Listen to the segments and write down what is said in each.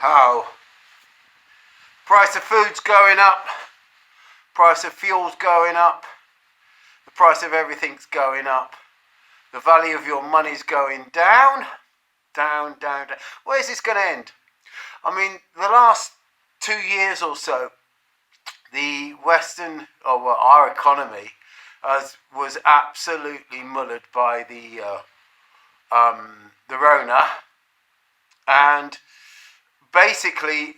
how price of food's going up, price of fuel's going up, the price of everything's going up, the value of your money's going down, down, down, down. Where's this going to end? I mean, the last 2 years or so, the Western, our economy was absolutely mullered by the Rona, and basically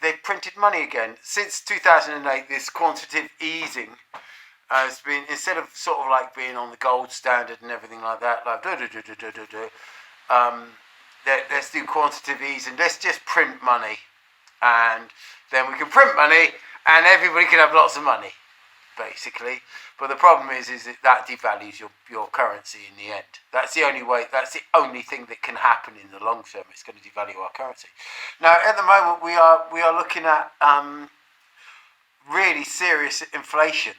they printed money again. Since 2008, this quantitative easing has been, instead of sort of like being on the gold standard and everything like that, like let's do quantitative easing. Let's just print money, and then we can print money, and everybody can have lots of money, basically. But the problem is that devalues your currency in the end. That's the only way. That's the only thing that can happen in the long term. It's going to devalue our currency. Now, at the moment, we are looking at really serious inflation,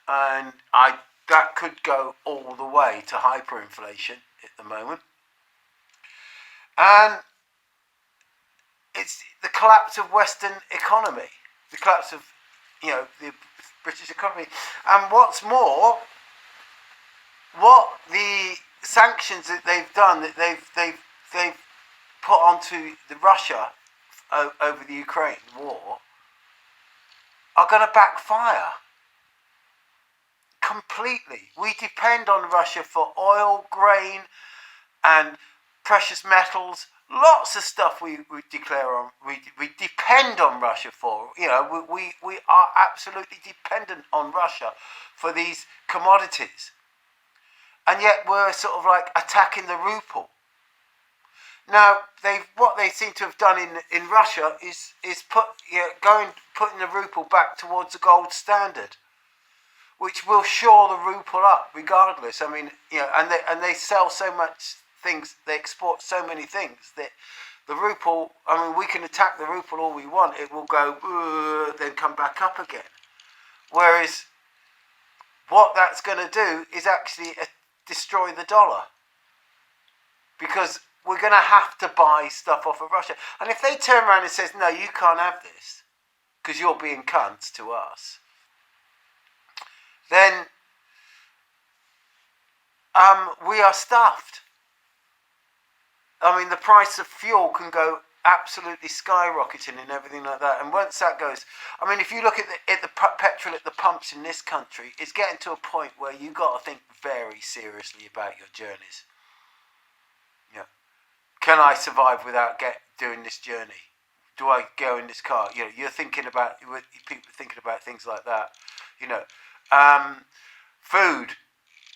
and that could go all the way to hyperinflation at the moment. And it's the collapse of Western economy, the collapse of the British economy, and what's more, what the sanctions that they've done, that they've put onto the Russia over the Ukraine war, are going to backfire completely. We depend on Russia for oil, grain, and precious metals. Lots of stuff we declare on, we depend on Russia for. We are absolutely dependent on Russia for these commodities, and yet we're sort of like attacking the ruble. Now what they seem to have done in Russia is putting the ruble back towards the gold standard, which will shore the ruble up regardless. I mean, and they sell so much things, they export so many things that the ruble, I mean, we can attack the ruble all we want, it will go then come back up again. Whereas what that's going to do is actually destroy the dollar, because we're going to have to buy stuff off of Russia. And if they turn around and says, no, you can't have this because you're being cunts to us, then we are stuffed. I mean, the price of fuel can go absolutely skyrocketing and everything like that. And once that goes, I mean, if you look at the petrol at the pumps in this country, it's getting to a point where you've got to think very seriously about your journeys. Yeah, can I survive without doing this journey? Do I go in this car? You're thinking about, people thinking about things like that. Food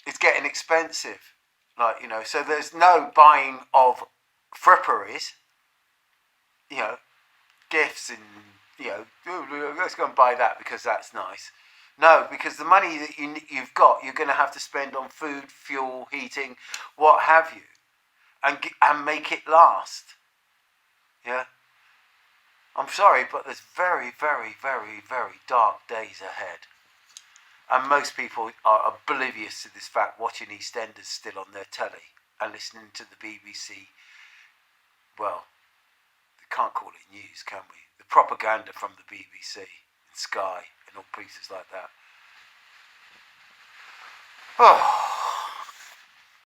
is getting expensive. So there's no buying of fripperies, gifts and, let's go and buy that because that's nice. No, because the money that you've got, you're going to have to spend on food, fuel, heating, what have you, and make it last. Yeah. I'm sorry, but there's very, very, very, very dark days ahead. And most people are oblivious to this fact, watching EastEnders still on their telly and listening to the BBC. Well, we can't call it news, can we? The propaganda from the BBC and Sky and all pieces like that. Oh.